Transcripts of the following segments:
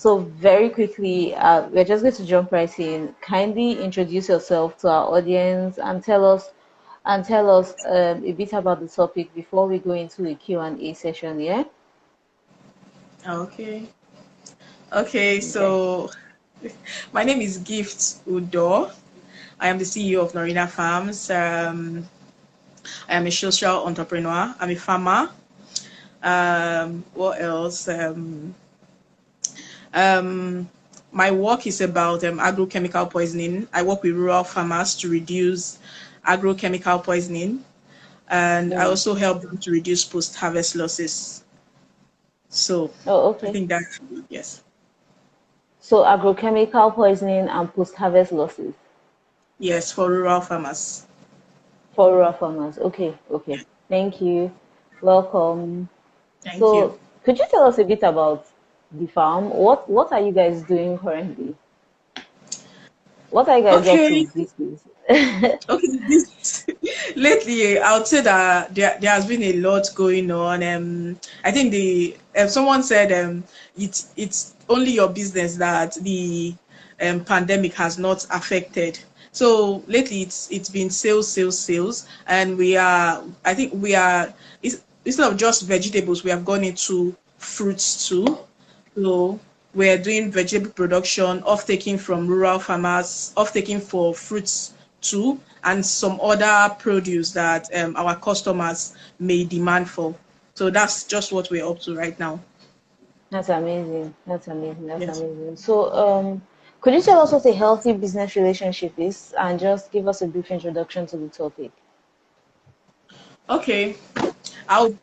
So very quickly, we're just going to jump right in. Kindly introduce yourself to our audience and tell us a bit about the topic before we go into a Q&A session. Yeah. Okay. Okay, Okay. so my name is Gift Udoh. I am the CEO of Norina Farms. I am a social entrepreneur. I'm a farmer. What else? Um, my work is about agrochemical poisoning. I work with rural farmers to reduce agrochemical poisoning, and I Mm. also help them to reduce post-harvest losses. So Oh, I okay. think that, yes, So agrochemical poisoning and post-harvest losses yes, for rural farmers. for rural farmers. Okay, okay. Thank you. Welcome. Thank you. So could you tell us a bit about the farm? What are you guys doing currently? What are you guys up Okay, to these days? okay. This lately, I would say that there has been a lot going on. I think the someone said it's only your business that the pandemic has not affected. So lately, it's been sales, sales, sales, and we are. I think we are. Instead of just vegetables, we have gone into fruits too. So we're doing vegetable production, off-taking from rural farmers, off-taking for fruits too, and some other produce that our customers may demand for. So that's just what we're up to right now. That's amazing. That's amazing. That's Yes. amazing. So, could you tell us what a healthy business relationship is and just give us a brief introduction to the topic? Okay. I'll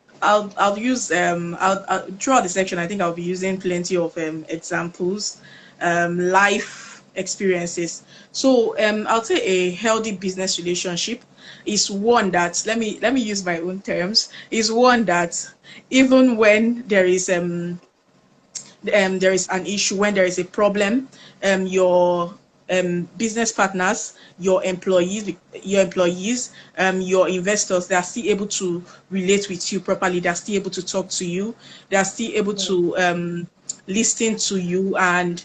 use I'll throughout the section. I think I'll be using plenty of examples, life experiences. So I'll say a healthy business relationship is one that, let me use my own terms, is one that even when there is an issue, when there is a problem, your business partners, your investors, they are still able to relate with you properly. They are still able to talk to you. They are still able Mm. to listen to you and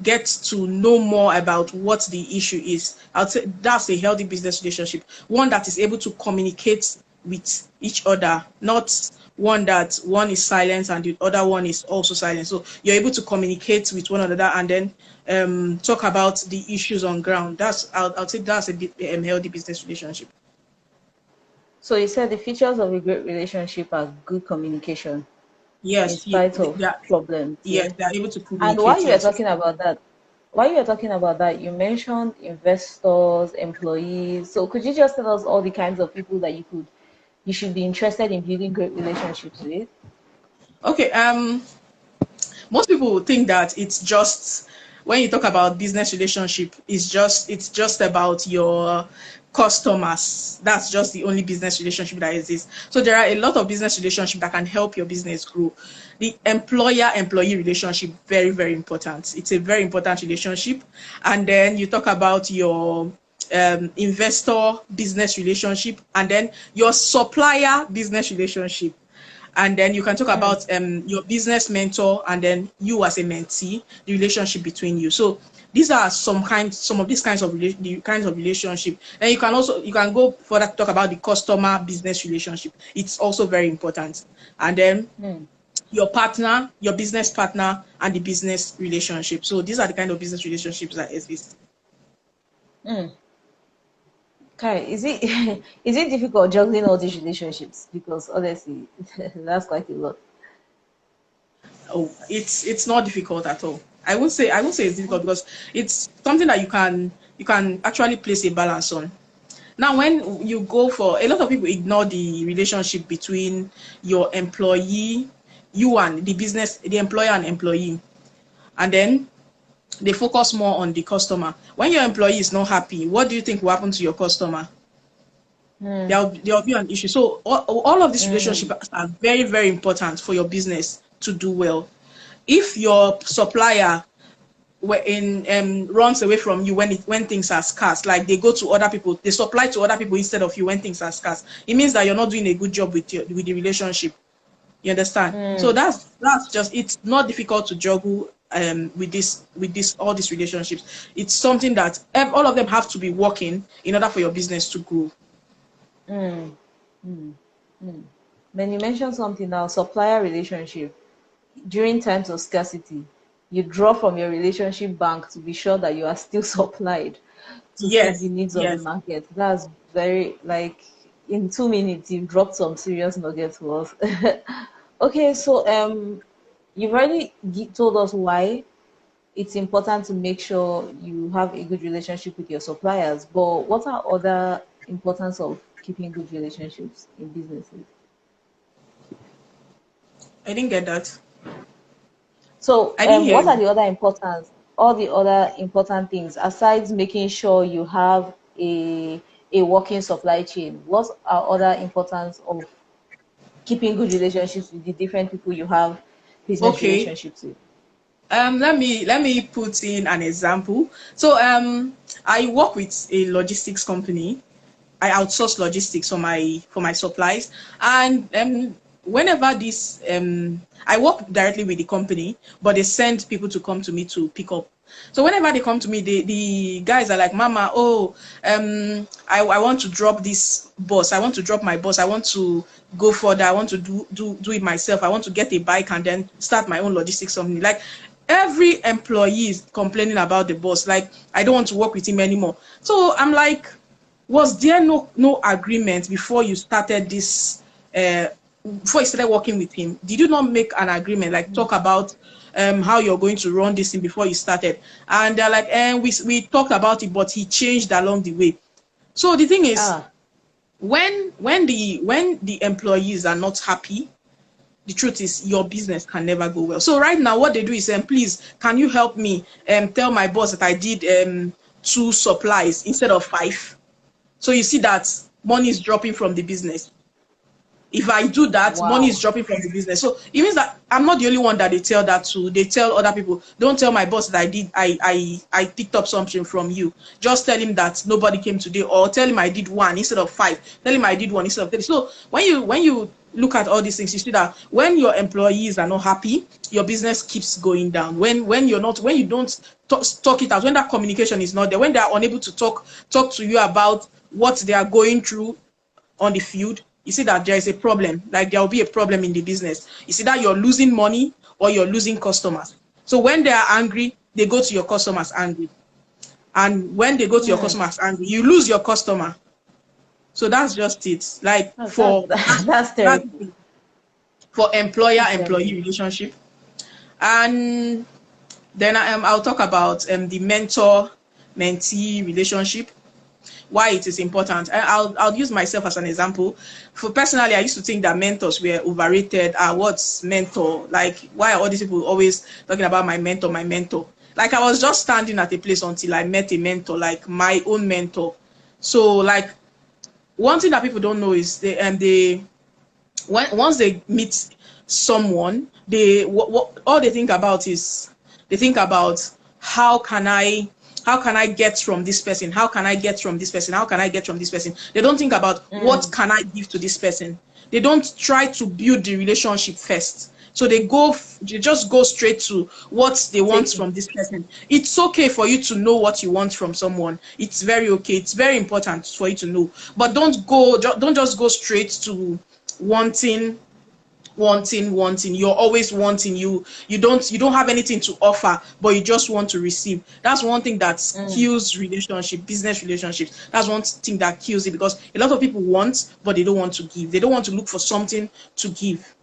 get to know more about what the issue is. I'll say that's a healthy business relationship. One that is able to communicate with each other, not one that one is silent and the other one is also silent. So you're able to communicate with one another and then talk about the issues on ground. I'll say that's a bit healthy business relationship. So, you said the features of a great relationship are good communication in Yes, spite of problems. yes, Yeah. they are able to And while communicate. you were Yes. talking about that, you mentioned investors, employees. So, could you just tell us all the kinds of people that you should be interested in building great relationships with? Okay. Most people would think that it's just, when you talk about business relationship, it's just about your customers. That's just the only business relationship that exists. So there are a lot of business relationship that can help your business grow. The employer employee relationship, very very important. It's a very important relationship. And then you talk about your investor business relationship, and then your supplier business relationship, and then you can talk Mm. about your business mentor, and then you as a mentee, the relationship between you. So these are some of these kinds of the kinds of relationship. Then you can go further to talk about the customer business relationship. It's also very important. And then Mm. your partner, your business partner, and the business relationship. So these are the kind of business relationships that exist. Mm. Kai, is it is it difficult juggling all these relationships? Because honestly, that's quite a lot. Oh, it's not difficult at all. I won't say it's difficult because it's something that you can actually place a balance on. Now, when you go for, a lot of people ignore the relationship between your employee, you and the business, the employer and employee, and then they focus more on the customer. When your employee is not happy, what do you think will happen to your customer? Mm. There'll be an issue. So all of these Mm. relationships are very, very important for your business to do well. If your supplier runs away from you when things are scarce, like they go to other people, they supply to other people instead of you when things are scarce, it means that you're not doing a good job with the relationship. You understand? So Mm. that's just, it's not difficult to juggle with this all these relationships. It's something that all of them have to be working in order for your business to grow. Mm, mm, mm. Then you mentioned something now, supplier relationship. During times of scarcity, you draw from your relationship bank to be sure that you are still supplied to fit the Yes, needs of the yes. market. That's very, like, in 2 minutes you've dropped some serious nuggets for us. Okay, so you've already told us why it's important to make sure you have a good relationship with your suppliers, but what are other importance of keeping good relationships in businesses? I didn't get that. So, I didn't hear what are you. the other importance, all the other important things aside making sure you have a working supply chain? What are other importance of keeping good relationships with the different people you have business Okay. relationships with? Let me put in an example. So I work with a logistics company. I outsource logistics for my supplies, and whenever this I work directly with the company, but they send people to come to me to pick up. So whenever they come to me, the guys are like, "Mama, oh, I want to drop this bus. I want to drop my bus. I want to go further. I want to do it myself. I want to get a bike and then start my own logistics company." Like every employee is complaining about the boss. Like I don't want to work with him anymore. So I'm like, was there no agreement before you started this uh before you started working with him? Did you not make an agreement, like talk about how you're going to run this thing before you started? And they're like, and we talked about it, but he changed along the way. So the thing is, Ah, when the employees are not happy, the truth is your business can never go well. So right now what they do is, please, can you help me tell my boss that I did 2 supplies instead of 5? So you see that money is dropping from the business. If I do that, money is wow. dropping from the business. So it means that I'm not the only one that they tell that to. They tell other people, don't tell my boss that I picked up something from you. Just tell him that nobody came today, or tell him I did 1 instead of 5. Tell him I did 1 instead of 30. So when you look at all these things, you see that when your employees are not happy, your business keeps going down. When you don't talk it out, when that communication is not there, when they are unable to talk to you about what they are going through on the field, you see that there is a problem. Like there will be a problem in the business. You see that you're losing money or you're losing customers. So when they are angry, they go to your customers angry. And when they go to your Hmm. customers angry, you lose your customer. So that's just it. Like That's that's that's terrible. for employer That's employee terrible. relationship. And then I'll talk about the mentor mentee relationship, why it is important. I'll use myself as an example. For personally, I used to think that mentors were overrated. What's mentor? Like, why are all these people always talking about my mentor, my mentor? Like, I was just standing at a place until I met a mentor, like my own mentor. So, like, one thing that people don't know is once they meet someone, what all they think about is, they think about how can I get from this person? How can I get from this person? How can I get from this person? They don't think about what Mm. can I give to this person. They don't try to build the relationship first. So they just go straight to what they want Taking. from this person. It's okay for you to know what you want from someone. It's very okay. It's very important for you to know. But don't just go straight to wanting, wanting. You're always wanting. You don't have anything to offer, but you just want to receive. That's one thing that Mm. kills relationship, business relationships. That's one thing that kills it, because a lot of people want, but they don't want to give. They don't want to look for something to give.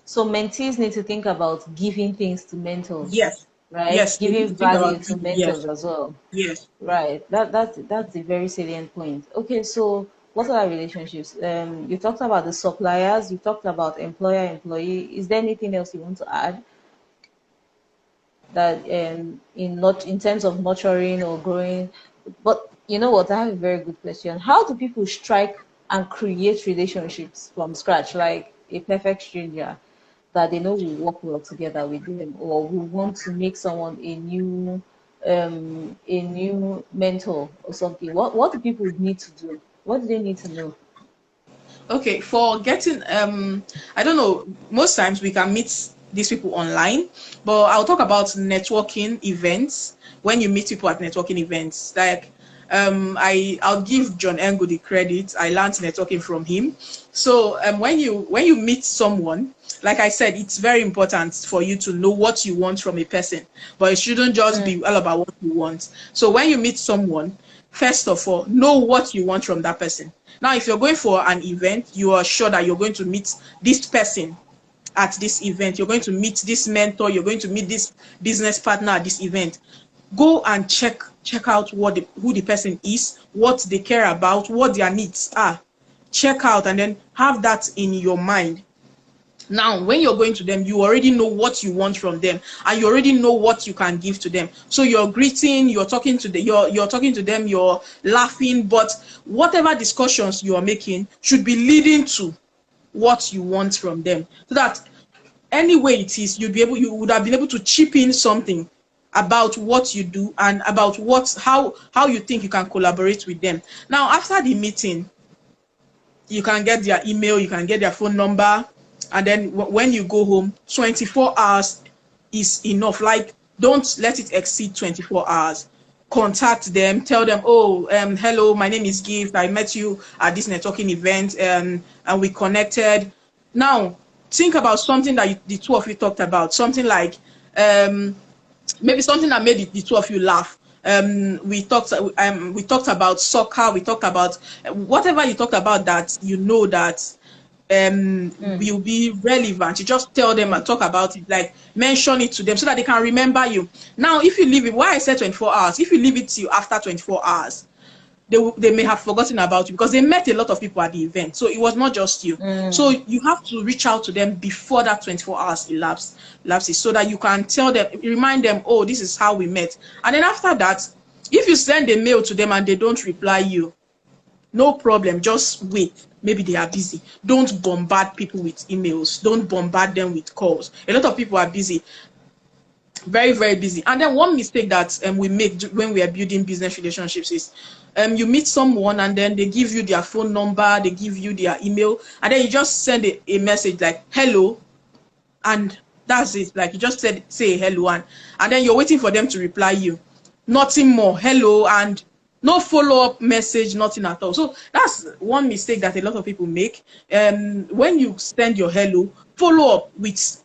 So mentees need to think about giving things to mentors, Yes, right? yes, they need Giving to think value about to giving. mentors Yes, as well. yes. Right. That's a very salient point. Okay, so what are relationships? You talked about the suppliers, you talked about employer employee. Is there anything else you want to add that in not in terms of nurturing or growing? But you know what? I have a very good question. How do people strike and create relationships from scratch, like a perfect stranger that they know will work well together with them, or will want to make someone a new mentor or something? What do people need to do? What do they need to know? Okay, for getting I don't know, most times we can meet these people online. But I'll talk about networking events. When you meet people at networking events, like I'll give John Engo the credit. I learned networking from him. So when you meet someone, like I said, it's very important for you to know what you want from a person, but it shouldn't just Mm, be all about what you want. So when you meet someone, first of all, know what you want from that person. Now, if you're going for an event, you are sure that you're going to meet this person at this event. You're going to meet this mentor. You're going to meet this business partner at this event. Go and check out who the person is, what they care about, what their needs are. Check out and then have that in your mind. Now, when you're going to them, you already know what you want from them, and you already know what you can give to them. So you're greeting, you're talking to you're talking to them, you're laughing, but whatever discussions you are making should be leading to what you want from them, so that any way it is, you would have been able to chip in something about what you do and about how you think you can collaborate with them. Now, after the meeting, you can get their email, you can get their phone number, and then when you go home, 24 hours is enough. Like, don't let it exceed 24 hours. Contact them, tell them, oh, hello, my name is Gift. I met you at this networking event, and we connected. Now, think about something that the two of you talked about, something like um, maybe something that made the two of you laugh. We talked about soccer. We talked about whatever you talked about that you know that mm, will be relevant. You just tell them and talk about it, like mention it to them so that they can remember you. Now, if you leave it, why I said 24 hours, if you leave it till after 24 hours, they may have forgotten about you because they met a lot of people at the event. So it was not just you. So mm. you have to reach out to them before that 24 hours elapses so that you can tell them, remind them, oh, this is how we met. And then after that, if you send a mail to them and they don't reply you, no problem, just wait. Maybe they are busy. Don't bombard people with emails. Don't bombard them with calls. A lot of people are busy, very, very busy. And then one mistake that we make when we are building business relationships is you meet someone and then they give you their phone number, they give you their email, and then you just send a message like hello, and that's it. Like, you just say hello, and then you're waiting for them to reply you. Nothing more. Hello, and no follow-up message, nothing at all. So that's one mistake that a lot of people make. When you send your hello, follow up with,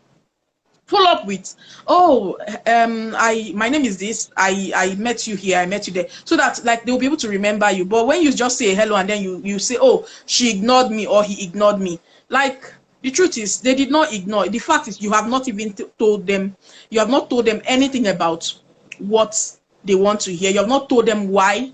oh, I my name is this, I met you here, I met you there, so that like they'll be able to remember you. But when you just say hello and then you say, oh, she ignored me or he ignored me, like, the truth is they did not ignore. The fact is you have not even told them, you have not told them anything about what they want to hear. You have not told them why,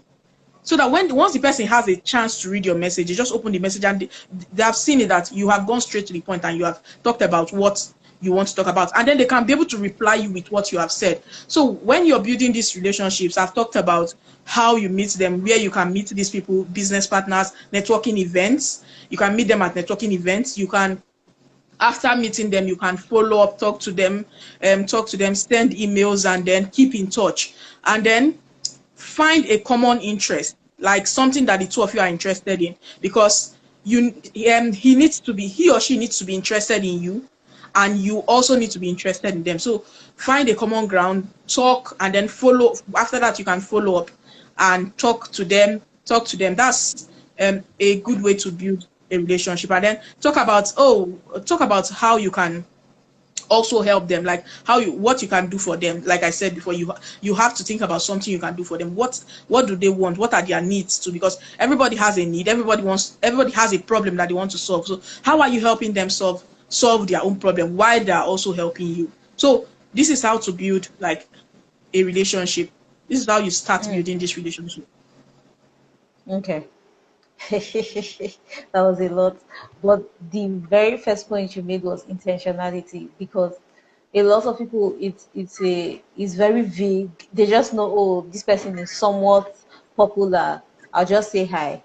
so that once the person has a chance to read your message, they just open the message and they have seen it, that you have gone straight to the point and you have talked about what you want to talk about, and then they can be able to reply you with what you have said. So when you're building these relationships, I've talked about how you meet them, where you can meet these people, business partners, networking events. You can meet them at networking events. You can, after meeting them, you can follow up, talk to them, send emails, and then keep in touch. And then find a common interest, like something that the two of you are interested in, because he or she needs to be interested in you, and you also need to be interested in them. So find a common ground, talk, and then follow. After that, you can follow up and talk to them. That's a good way to build a relationship. And then talk about how you can also help them, like what you can do for them. Like I said before, you have to think about something you can do for them. What do they want? What are their needs too? Because everybody has a need, everybody has a problem that they want to solve. So how are you helping them solve their own problem while they are also helping you? So this is how to build like a relationship. This is how you start Mm. building this relationship. Okay. That was a lot. But the very first point you made was intentionality, because a lot of people, it's very vague. They just know, oh, this person is somewhat popular. I'll just say hi.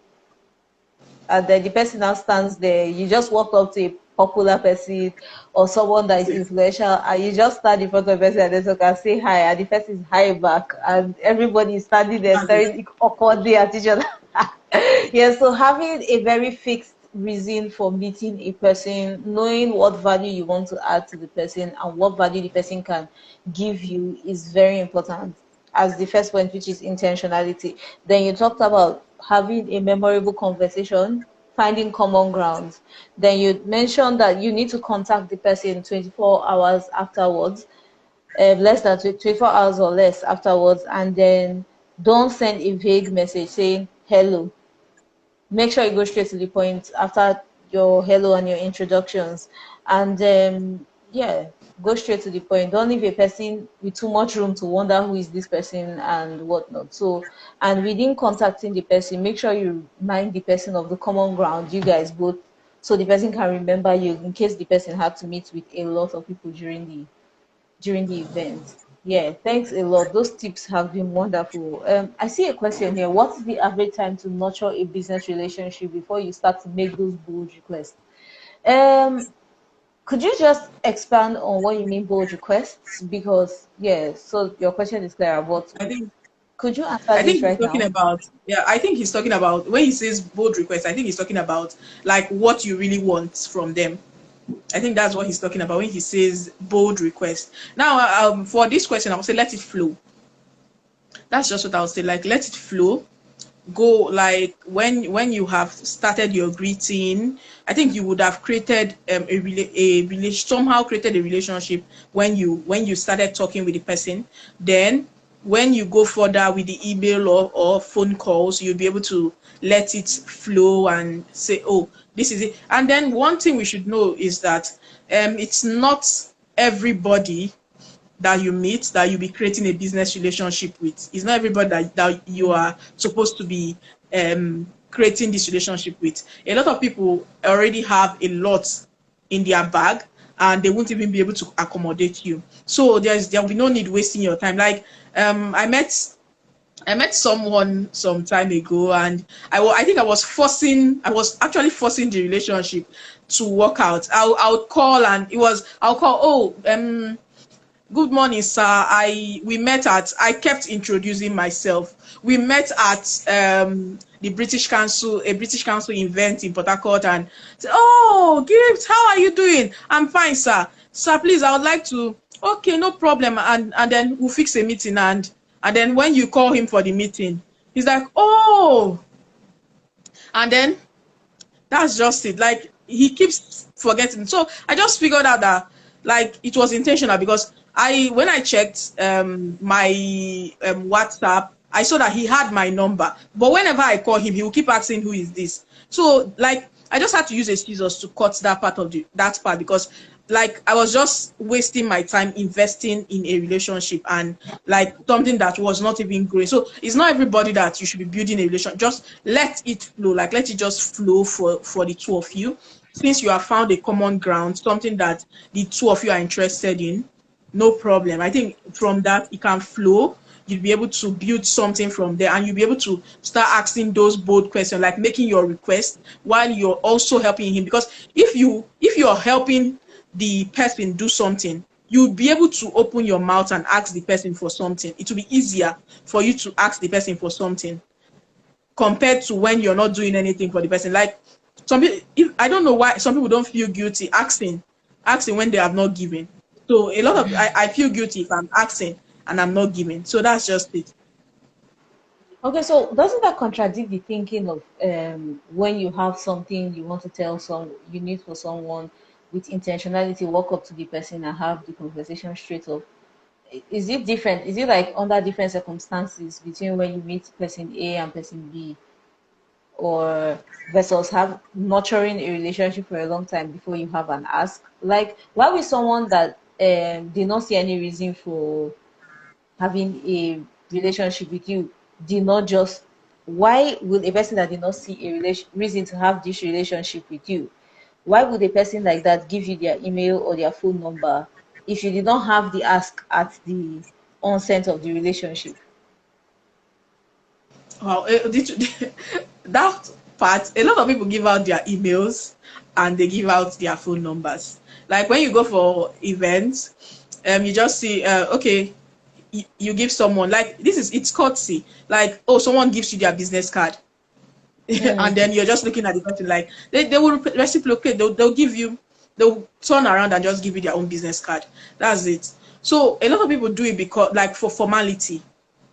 And then the person now stands there. You just walk up to a popular person or someone that is influential, and you just stand in front of the person and then talk and say hi, and the person is hi back, and everybody is standing there That's it. staring awkwardly at each other. Yeah, so having a very fixed reason for meeting a person, knowing what value you want to add to the person and what value the person can give you is very important as the first point, which is intentionality. Then you talked about having a memorable conversation, finding common grounds. Then you mentioned that you need to contact the person 24 hours afterwards, less than 24 hours or less afterwards, and then don't send a vague message saying hello. Make sure you go straight to the point after your hello and your introductions, and yeah, go straight to the point. Don't leave a person with too much room to wonder who is this person and whatnot. So, and within contacting the person, make sure you remind the person of the common ground you guys both, so the person can remember you in case the person had to meet with a lot of people during the event. Yeah, thanks a lot. Those tips have been wonderful. I see a question here. What is the average time to nurture a business relationship before you start to make those bold requests? Um, could you just expand on what you mean bold requests? Because yeah, so your question is clear, but I think could you answer I this think he's right talking now? about, yeah, I think he's talking about when he says bold request, I think he's talking about like what you really want from them. I think that's what he's talking about when he says bold request. Now, for this question, I would say let it flow. That's just what I would say. Like let it flow. Go like when you have started your greeting. I think you would have created somehow created a relationship when you started talking with the person. Then when you go further with the email or phone calls, you'll be able to let it flow and say, oh, this is it. And then one thing we should know is that it's not everybody that you meet that you'll be creating a business relationship with. It's not everybody that you are supposed to be creating this relationship with. A lot of people already have a lot in their bag and they won't even be able to accommodate you. So there will be no need wasting your time. Like I met someone some time ago, and I think I was actually forcing the relationship to work out. I would call and I'll call, oh, good morning, sir. We met at, I kept introducing myself. We met at the British Council, a British Council event in Port Harcourt, and said, oh, Gift, how are you doing? I'm fine, sir. Sir, please, I would like to, okay, no problem. And then we'll fix a meeting. And then when you call him for the meeting, he's like, oh, and then that's just it. Like he keeps forgetting. So I just figured out that like it was intentional because I when I checked my WhatsApp, I saw that he had my number. But whenever I call him, he will keep asking who is this. So like I just had to use a scissors to cut that part of that part because like I was just wasting my time investing in a relationship and like something that was not even great. So it's not everybody that you should be building a relation. Just let it flow, like let it just flow for the two of you. Since you have found a common ground, something that the two of you are interested in, no problem. I think from that it can flow. You'll be able to build something from there and you'll be able to start asking those bold questions, like making your request while you're also helping him. Because if you're helping the person do something, you'll be able to open your mouth and ask the person for something. It will be easier for you to ask the person for something compared to when you're not doing anything for the person. Like some people, if, I don't know why some people don't feel guilty asking when they have not given. So a lot of I feel guilty if I'm asking and I'm not giving. So that's just it. Okay, so doesn't that contradict the thinking of when you have something you want to tell you need for someone with intentionality, walk up to the person and have the conversation straight up? Is it different? Is it like under different circumstances between when you meet person A and person B, or versus have nurturing a relationship for a long time before you have an ask? Like, why would someone that did not see any reason for having a relationship with you did not just why would a person that did not see a reason to have this relationship with you, why would a person like that give you their email or their phone number if you did not have the ask at the onset of the relationship? Wow, that part, a lot of people give out their emails and they give out their phone numbers. Like when you go for events, you just see, okay, you give someone like this is it's courtesy. Like oh, someone gives you their business card. and Mm. then you're just looking at the person like they will reciprocate. They'll give you, they'll turn around and just give you their own business card. That's it. So a lot of people do it because like for formality.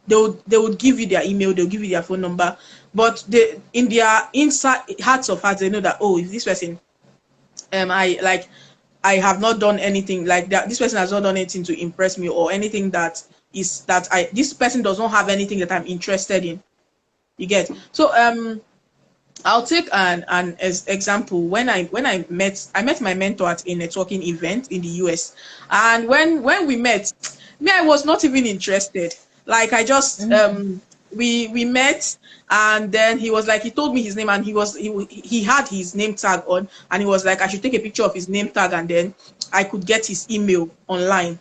They would give you their email, they'll give you their phone number, but they in their inside hearts of hearts they know that, oh, if this person I have not done anything like that, this person has not done anything to impress me, or anything that is that I this person does not have anything that I'm interested in. You get? So I'll take an example. When I met my mentor at a networking event in the US, and when we met, me, I was not even interested. Like I just Mm. we met, and then he told me his name, and he had his name tag on, and he was like I should take a picture of his name tag, and then I could get his email online,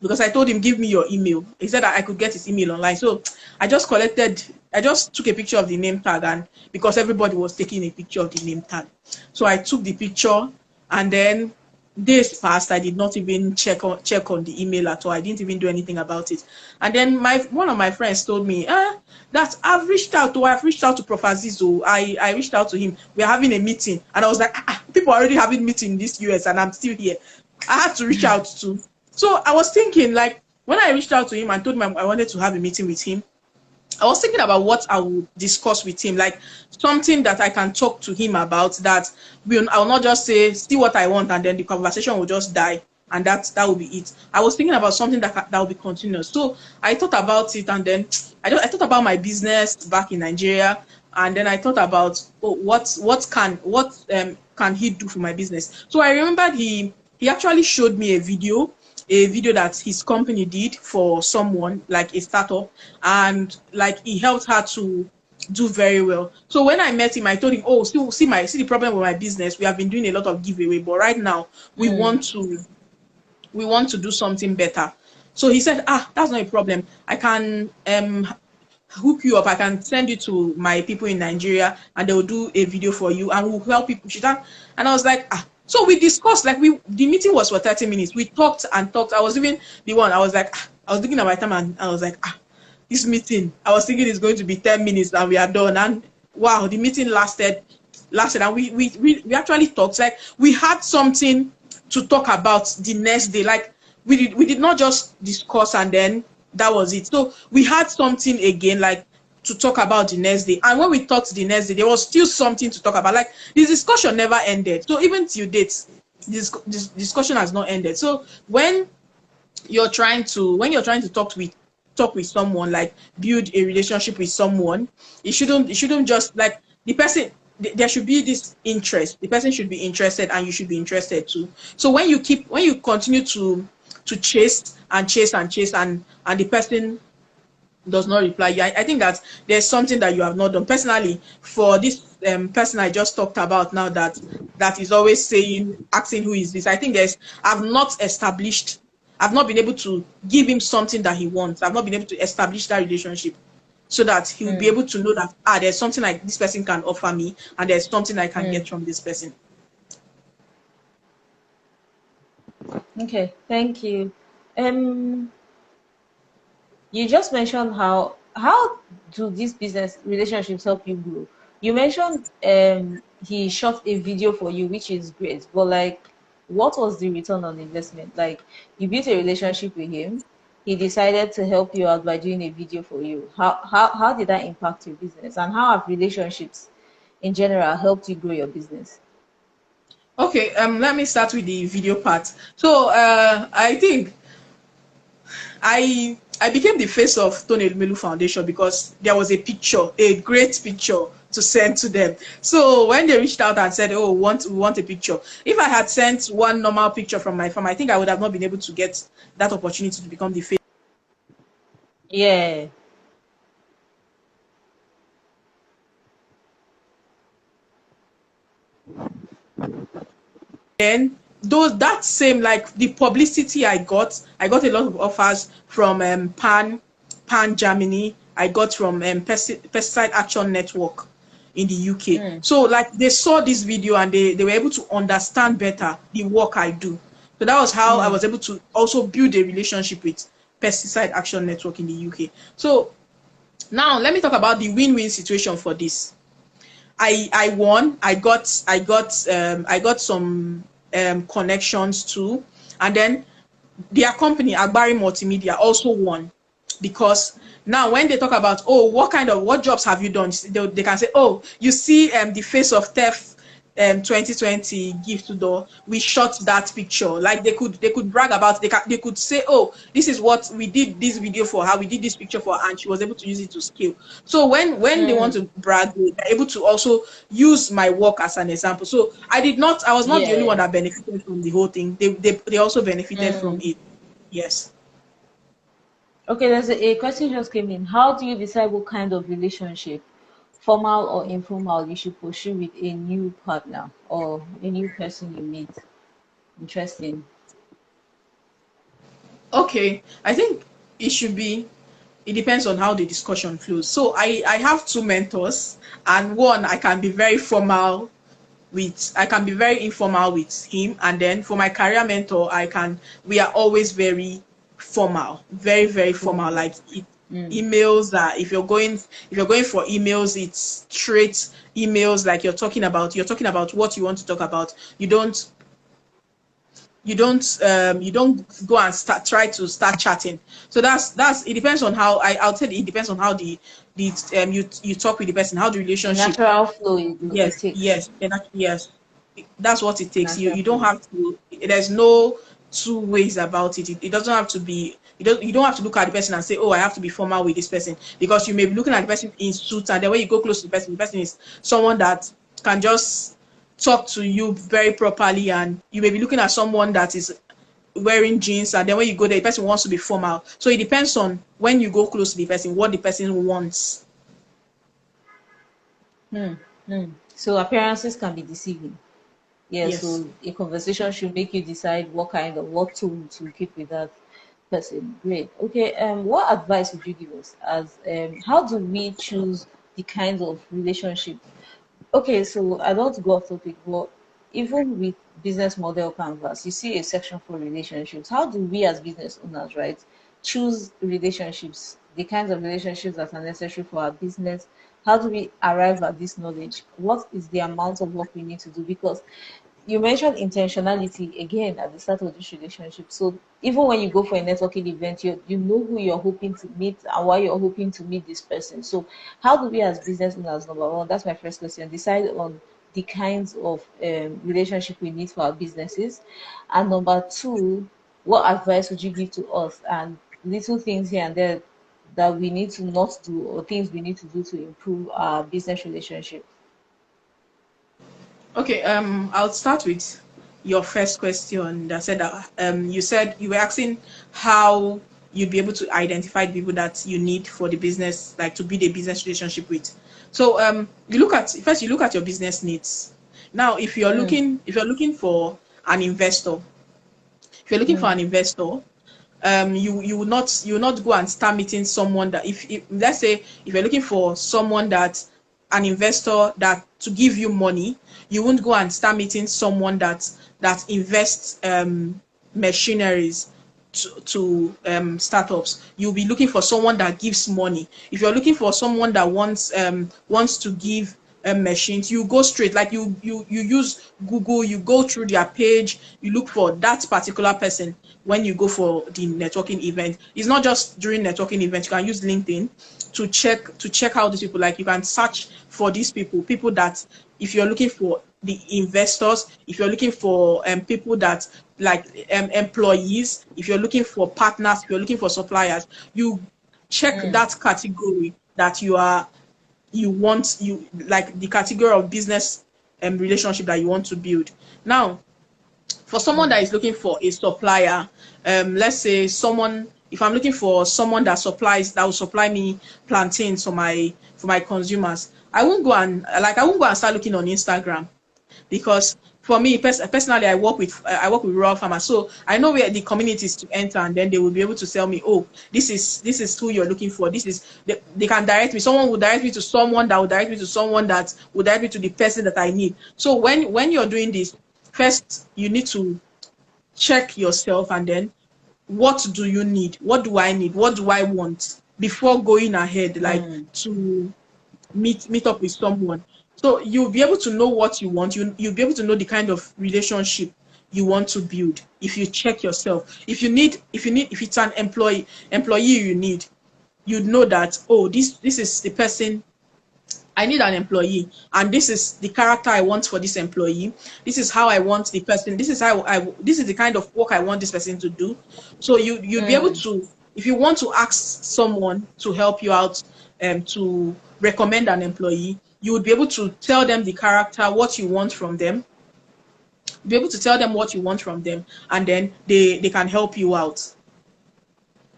because I told him, give me your email. He said that I could get his email online. So I just took a picture of the name tag, and because everybody was taking a picture of the name tag. So I took the picture, and then days passed. I did not even check on the email at all. I didn't even do anything about it. And then one of my friends told me, that I've reached out to Prof. Azizo. I reached out to him. We're having a meeting. And I was like, people are already having meeting in this US and I'm still here. I had to reach out to. So I was thinking, like, when I reached out to him and told him I wanted to have a meeting with him, I was thinking about what I would discuss with him, like something that I can talk to him about, that I will not just say, see what I want, and then the conversation will just die, and that will be it. I was thinking about something that will be continuous. So I thought about it, and then I thought about my business back in Nigeria, and then I thought about, oh, what can he do for my business? So I remembered he actually showed me a video that his company did for someone, like a startup, and like he helped her to do very well. So when I met him, I told him, oh, see the problem with my business. We have been doing a lot of giveaway, but right now we Mm. want to we want to do something better. So he said, that's not a problem. I can hook you up. I can send you to my people in Nigeria, and they will do a video for you, and we'll help you push it out. And I was like, So we discussed, like, the meeting was for 30 minutes. We talked and talked. I was even the one, I was like, I was looking at my time, and I was like, this meeting, I was thinking it's going to be 10 minutes and we are done. And wow, the meeting lasted, and we actually talked. Like, we had something to talk about the next day. Like, we did not just discuss and then that was it. So we had something again, like, to talk about the next day. And when we talked the next day, there was still something to talk about. Like, this discussion never ended. So even till date, this discussion has not ended. So when you're trying to talk with someone, like build a relationship with someone, it shouldn't just like the person. There should be this interest. The person should be interested, and you should be interested too. So when you continue to chase and chase and chase, and the person does not reply you, I think that there's something that you have not done. Personally, for this person I just talked about now, that is always asking who is this, I think I've not been able to give him something that he wants. I've not been able to establish that relationship, so that he will be Mm. able to know that there's something like this person can offer me, and there's something I can Mm. get from this person. Okay, thank you. Um, you just mentioned how do these business relationships help you grow? You mentioned he shot a video for you, which is great, but like, what was the return on investment? Like, you built a relationship with him, he decided to help you out by doing a video for you. How did that impact your business, and how have relationships in general helped you grow your business? Okay, let me start with the video part. So I think I became the face of Tony Melu Foundation because there was a great picture to send to them. So when they reached out and said, "Oh, we want a picture," if I had sent one normal picture from my farm, I think I would have not been able to get that opportunity to become the face. Yeah. Then those that same, like, the publicity I got a lot of offers from Pan Germany. I got from Pesticide Action Network in the UK. Mm. So, like, they saw this video and they were able to understand better the work I do. So that was how I Mm. was able to also build a relationship with Pesticide Action Network in the UK. So now let me talk about the win-win situation for this. I won. I got some connections too, and then their company Agbari Multimedia also won, because now when they talk about, oh, what jobs have you done, they can say, oh, you see the face of theft 2020 gift to door, we shot that picture. Like they could brag about, they could say, oh, this is what we did this video for her, we did this picture for her, and she was able to use it to scale. So when they want Mm. to brag, they're able to also use my work as an example. So I was not the only one Yeah. that benefited from the whole thing. They also benefited from Mm. it. Yes. Okay, there's a question just came in. How do you decide what kind of relationship, formal or informal, you should pursue with a new partner or a new person you meet? Interesting. Okay. I think it should be, it depends on how the discussion flows. So I have two mentors, and one I can be very formal with, I can be very informal with him, and then for my career mentor, we are always very formal, very very formal. Formal. Like Mm. emails, that if you're going for emails, it's straight emails, like you're talking about what you want to talk about. You don't go and try to start chatting. So that's it depends on how, I'll tell you, it depends on how the you talk with the person, how the The relationship. natural flow it Yes, takes. yes, yes. That's what it takes. You Natural you don't flow. have to. There's no two ways about it. It doesn't have to be. You don't have to look at the person and say, "Oh, I have to be formal with this person," because you may be looking at the person in suits, and then when you go close to the person is someone that can just talk to you very properly, and you may be looking at someone that is wearing jeans, and then when you go there, the person wants to be formal. So it depends on when you go close to the person, what the person wants. Hmm. Hmm. So appearances can be deceiving. Yeah, Yes. so a conversation should make you decide what tone to keep with that person. Great. Okay, what advice would you give us as how do we choose the kind of relationship? Okay, so I don't go off topic, but even with business model canvas, you see a section for relationships. How do we as business owners, right, choose relationships, the kinds of relationships that are necessary for our business? How do we arrive at this knowledge? What is the amount of work we need to do? Because you mentioned intentionality again at the start of this relationship. So even when you go for a networking event, you know who you're hoping to meet and why you're hoping to meet this person. So how do we as business owners, number one, that's my first question, decide on the kinds of relationship we need for our businesses? And number two, what advice would you give to us and little things here and there that we need to not do or things we need to do to improve our business relationship? Okay, I'll start with your first question that said that you said you were asking how you'd be able to identify the people that you need for the business, like to build a business relationship with. So you look at your business needs. Now, Mm, if you're looking for an investor, if you're looking for mm, an investor, you will not go and start meeting someone that, if let's say if you're looking for someone that, an investor that to give you money, you won't go and start meeting someone that invests machineries to startups. You'll be looking for someone that gives money. If you're looking for someone that wants to give machines, you go straight, like you use Google, you go through their page, you look for that particular person. When you go for the networking event, it's not just during networking events. You can use LinkedIn to check out these people. Like, you can search for these people that, if you're looking for the investors, if you're looking for people that, like, employees, if you're looking for partners, if you're looking for suppliers, you check mm, that category that you want, you like the category of business relationship that you want to build. Now, for someone mm, that is looking for a supplier, let's say someone, if I'm looking for someone that will supply me plantains for my consumers, I won't go and start looking on Instagram, because for me personally, I work with rural farmers, so I know where the communities to enter, and then they will be able to tell me, oh, this is who you're looking for. They can direct me. Someone will direct me to someone that will direct me to someone that will direct me to the person that I need. So when you're doing this, first you need to check yourself, and then, what do you need? What do I need? What do I want? Before going ahead, like, mm. to meet up with someone. So you'll be able to know what you want. You'll be able to know the kind of relationship you want to build if you check yourself. If it's an employee you need, you'd know that, oh, this is the person I need, an employee, and this is the character I want for this employee. This is how I want the person. This is the kind of work I want this person to do. So you'd be able Mm, to, if you want to ask someone to help you out, to recommend an employee, you would be able to tell them the character, what you want from them, be able to tell them what you want from them, and then they can help you out.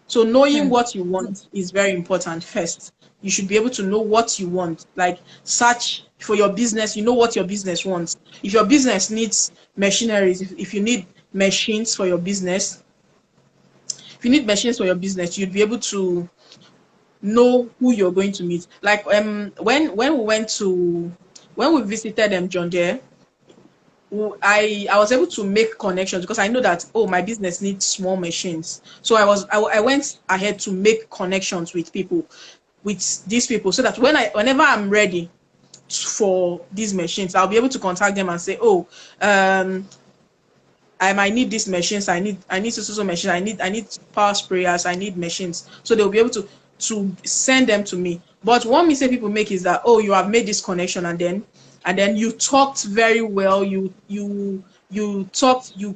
So knowing mm, what you want is very important first. You should be able to know what you want. Like, search for your business, you know what your business wants. If your business needs machineries, if you need machines for your business, if you need machines for your business, you'd be able to know who you're going to meet. Like, when we went to, when we visited John Deere, I was able to make connections because I know that, oh, my business needs small machines. So I went ahead to make connections with these people, so that whenever I'm ready for these machines, I'll be able to contact them and say, oh, I might need these machines. I need so machines. I need power sprayers. I need machines. So they'll be able to send them to me. But one mistake people make is that, oh, you have made this connection, and then you talked very well. You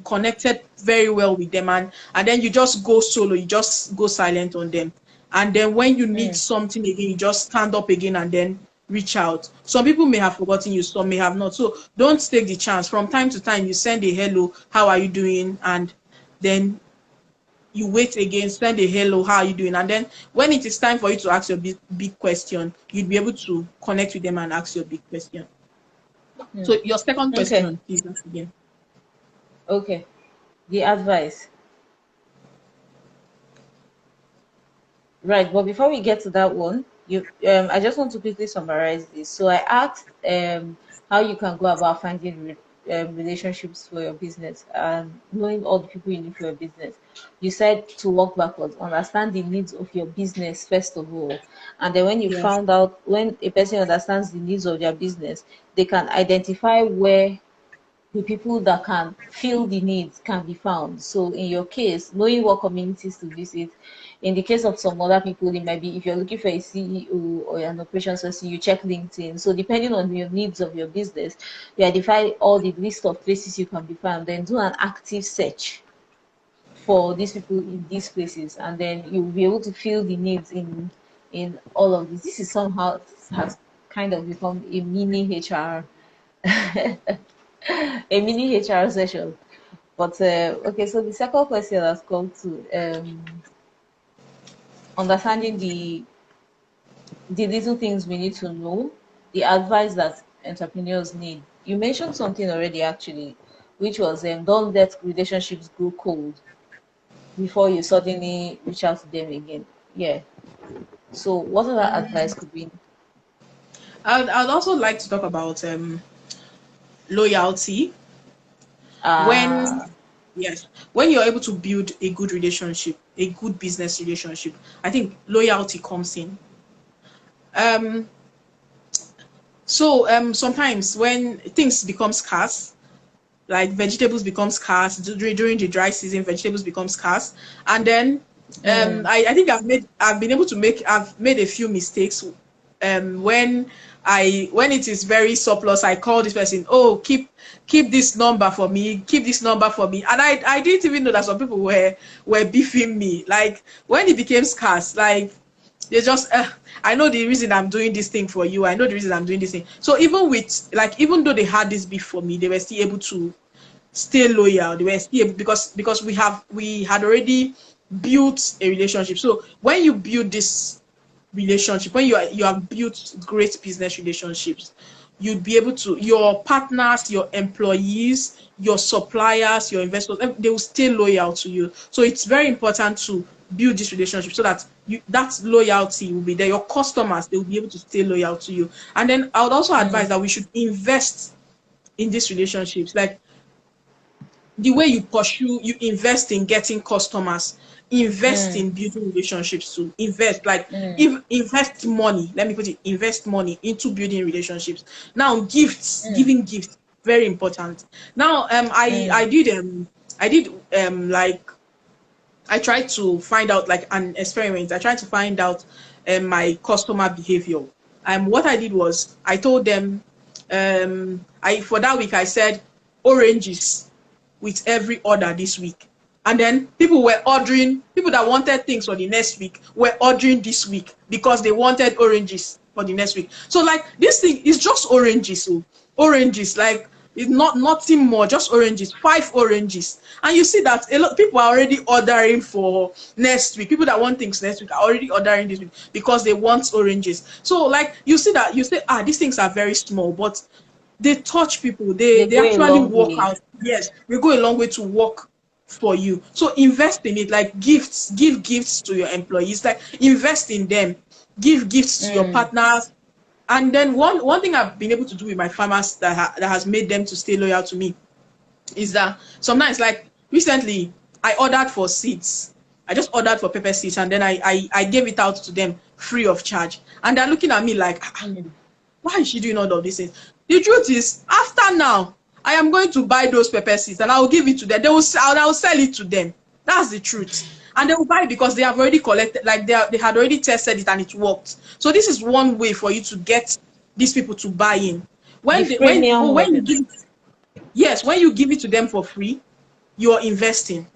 connected very well with them, and then you just go solo. You just go silent on them. And then when you need mm. something again, you just stand up again and then reach out. Some people may have forgotten you, some may have not. So don't take the chance. From time to time, you send a hello, how are you doing? And then you wait again, send a hello, how are you doing? And then when it is time for you to ask your big question, you'd be able to connect with them and ask your big question. So your second Okay, question, please ask again. okay. The advice. Right, but before we get to that one, I just want to quickly summarize this. So I asked how you can go about finding relationships for your business and knowing all the people you need for your business. You said to work backwards, understand the needs of your business first of all, and then when you Yes. found out when a person understands the needs of their business, they can identify where the people that can fill the needs can be found. So in your case, knowing what communities to visit. In the case of some other people, it might be if you're looking for a CEO or an operations person, you check LinkedIn. So depending on your needs of your business, you identify all the list of places you can be found, then do an active search for these people in these places, and then you'll be able to fill the needs in all of this. This is somehow has kind of become a mini HR a mini HR session. But okay, so the second question has come to understanding the little things we need to know, the advice that entrepreneurs need. You mentioned something already actually, which was don't let relationships grow cold before you suddenly reach out to them again. Yeah. So what other advice could be? I'd also like to talk about loyalty. When, Uh yes, when you're able to build a good relationship, a good business relationship, I think loyalty comes in. Um, sometimes when things become scarce, like vegetables become scarce during the dry season, vegetables become scarce, and then mm, I think I've made a few mistakes. When when it is very surplus, I call this person, oh, keep this number for me, keep this number for me, and I didn't even know that some people were beefing me. Like, when it became scarce, like, they just I know the reason I'm doing this thing for you. I know the reason I'm doing this thing. So even with, like, even though they had this beef for me, they were still able to stay loyal. They were still able, because we had already built a relationship. So when you build this relationship, when you have built great business relationships, you'd be able to, your partners, your employees, your suppliers, your investors, they will stay loyal to you. So it's very important to build this relationship so that that loyalty will be there. Your customers, they will be able to stay loyal to you. And then I would also mm, advise that we should invest in these relationships. Like, the way you pursue, you invest in getting customers, invest Mm, in building relationships too. Invest, like, mm, if invest money, let me put it, invest money into building relationships. Now, gifts, mm, giving gifts, very important. Now, I mm, did I did like, I tried to find out, like, an experiment. I tried to find out my customer behavior. What I did was I told them, I for that week I said oranges with every order this week. And then people were ordering, people that wanted things for the next week were ordering this week because they wanted oranges for the next week. So, like, this thing is just oranges. So oranges, like, it's not nothing more, just oranges, 5 oranges. And you see that a lot of people are already ordering for next week. People that want things next week are already ordering this week because they want oranges. So, like, you see that, you say, these things are very small, but they touch people. They they they go a actually long work way. out. Yes, they go a long way to work for you. So invest in it, like gifts. Give gifts to your employees. Like, invest in them. Give gifts to your Mm, partners. And then one thing I've been able to do with my farmers that has made them to stay loyal to me is that sometimes, like, recently, I ordered for seeds. I just ordered for pepper seeds, and then I gave it out to them free of charge. And they're looking at me like, mm. why is she doing all of these things? The truth is, after now, I am going to buy those pepper seeds and I will give it to them. I will sell it to them. That's the truth. And they will buy it because they have already collected, like, they had already tested it and it worked. So this is one way for you to get these people to buy in. The But freemium when you way. give, yes, when you give it to them for free, you're investing.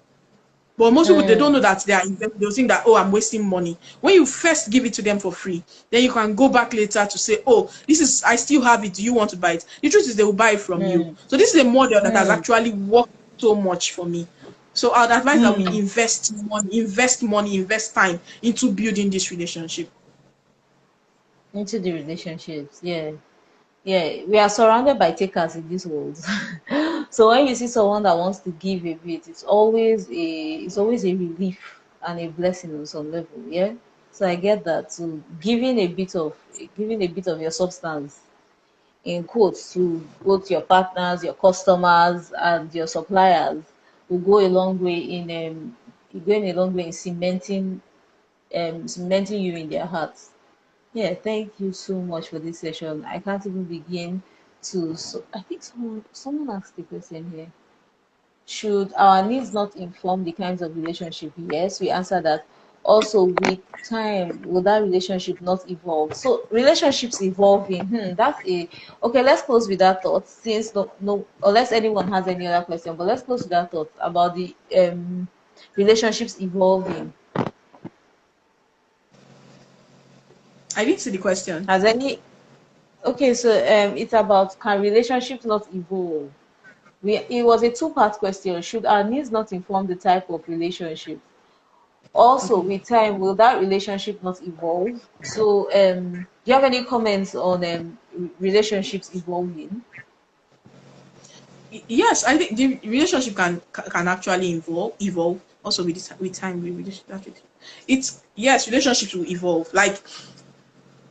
But most people, they don't know Mm, that they are investing. They'll think that, oh, I'm wasting money. When you first give it to them for free, then you can go back later to say, oh, this is, I still have it. Do you want to buy it? The truth is, they will buy it from you. mm, So this is a model that has mm, actually worked so much for me. So I'd advise that we mm. invest money, invest time into building this relationship. Into the relationships. Yeah. Yeah, we are surrounded by takers in this world. So when you see someone that wants to give a bit, it's always a relief and a blessing on some level. Yeah. So I get that. So giving a bit of your substance in quotes to both your partners, your customers, and your suppliers will go a long way in cementing you in their hearts. Yeah, thank you so much for this session. I can't even begin to. So, I think someone asked the question here. Should our needs not inform the kinds of relationship? Yes, we answer that. Also, with time, will that relationship not evolve? So, relationships evolving. That's a okay. Let's close with that thought. Since no, unless anyone has any other question, but let's close with that thought about the relationships evolving. I didn't see the question. Has any Okay, so it's about can relationships not evolve? It was a two-part question. Should our needs not inform the type of relationship? Also, Okay. with time, will that relationship not evolve? So, do you have any comments on relationships evolving? Yes, I think the relationship can actually evolve also with time. It's, yes, relationships will evolve. Like,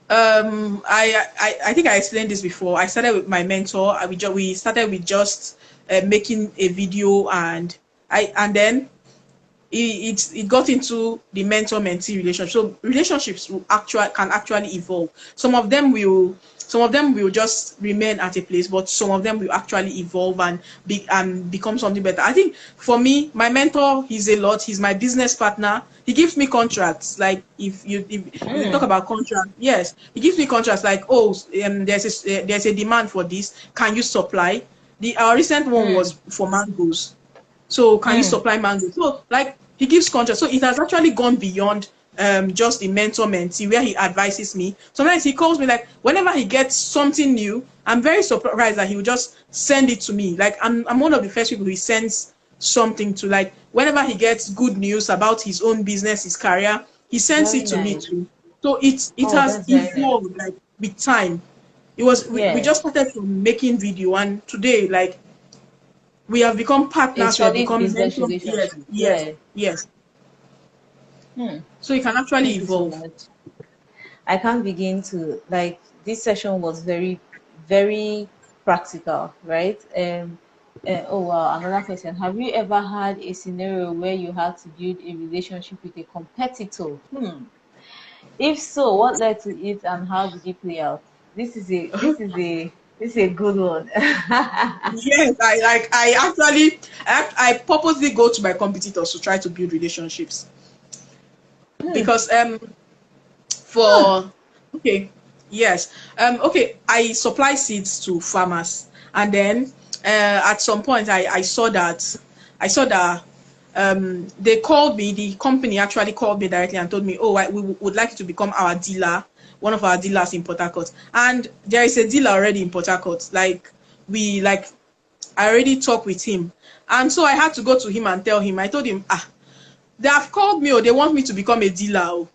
I think I explained this before. I started with my mentor. We started with just making a video, and then it got into the mentor mentee relationship. So relationships can actually evolve. Some of them will just remain at a place, but some of them will actually evolve and become something better. I think for me, my mentor, he's a lot. He's my business partner. He gives me contracts. Like, if you talk Mm, about contract, yes, he gives me contracts like, oh, there's a demand for this. Can you supply? The Our recent one mm, was for mangoes. So can you mm. supply mango? So, like, he gives contract. So it has actually gone beyond just the mentor mentee where he advises me. Sometimes he calls me, like, whenever he gets something new. I'm very surprised that he will just send it to me. Like, I'm one of the first people he sends something to. Like, whenever he gets good news about his own business, his career, he sends Very it to me nice. too. So it Oh, has that's very nice. evolved, like, with time. We Yeah, just started from making video, and today, like, we have become a partners, we have solid become business mentors. Yes, relationship. yes, Yeah. yes. Hmm. So it can actually Thank you so evolve. much. I can't begin to like this session was very, very practical, right? Oh wow, another question. Have you ever had a scenario where you had to build a relationship with a competitor? If so, what led to it and how did it play out? This is a good one. Yes, I actually I purposely go to my competitors to try to build relationships because for okay, yes, okay, I supply seeds to farmers, and then at some point I saw that they called me, the company actually called me directly and told me, oh, we would like you to become our dealer, one of our dealers in Port Harcourt. And there is a dealer already in Port Harcourt, like I already talked with him. And so I had to go to him and tell him, I told him, they have called me, or they want me to become a dealer. Oh.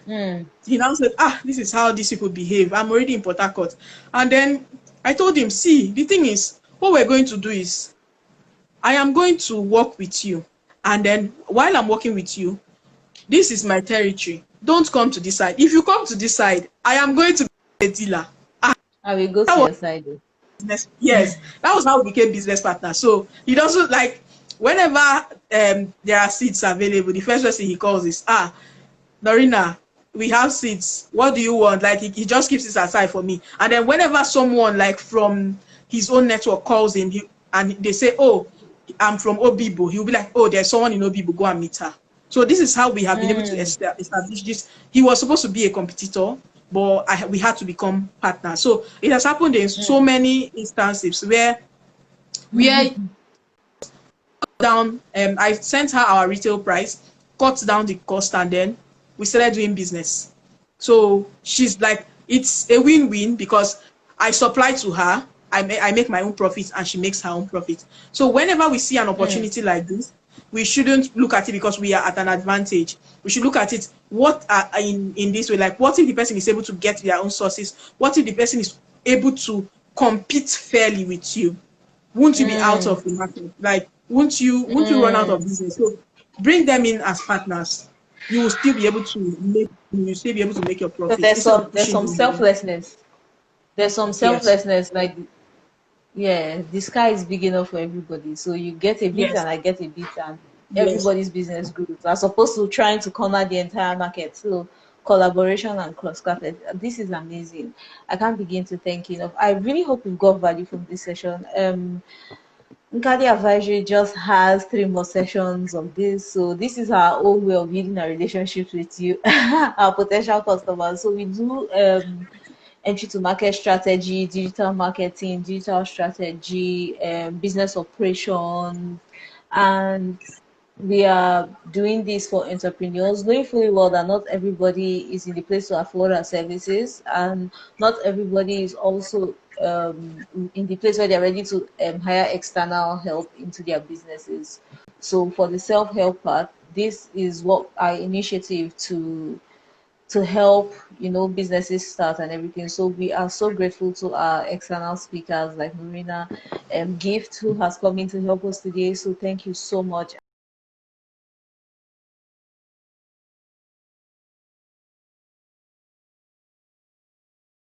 Hmm. He now said, this is how these people behave. I'm already in Port Harcourt. And then I told him, see, the thing is, what we're going to do is, I am going to work with you. And then while I'm working with you, this is my territory. Don't come to this side. If you come to this side, I am going to be a dealer. I will go That to was your side though. business. Yes, that was how we became business partners. So he doesn't like whenever there are seats available, the first person he calls is Norina, we have seats. What do you want? Like he just keeps it aside for me. And then whenever someone like from his own network calls him, and they say, "Oh, I'm from Obibo," he'll be like, "Oh, there's someone in Obibo. Go and meet her." So this is how we have been able to Hmm. establish this. He was supposed to be a competitor, but we had to become partners. So it has happened in so Hmm. many instances where down. I sent her our retail price, cut down the cost, and then we started doing business. So she's like, it's a win-win because I supply to her, I make my own profits, and she makes her own profit. So whenever we see an Hmm. opportunity like this, we shouldn't look at it because we are at an advantage. We should look at it what are in this way. Like, what if the person is able to get their own sources? What if the person is able to compete fairly with you? Won't you be out Hmm. of the market? Like, won't you run out of Hmm. business? So bring them in as partners. You will still be able to make your So profit there's instead of some pushing them away. selflessness. There's some Yes. selflessness, like yeah, the sky is big enough for everybody. So you get a bit Yes. and I get a bit and Yes. everybody's business grows. As opposed to trying to corner the entire market. So collaboration and cross market. This is amazing. I can't begin to thank you enough. I really hope you got value from this session. Nkali Advisory just has 3 more sessions of this. So this is our own way of building our relationships with you, our potential customers. So we do entry to market strategy, digital marketing, digital strategy, business operations, and we are doing this for entrepreneurs, knowing fully well that not everybody is in the place to afford our services, and not everybody is also in the place where they're ready to hire external help into their businesses. So for the self-help part, this is what our initiative to help businesses start and everything. So we are so grateful to our external speakers like Norina Gift, who has come in to help us today. So thank you so much.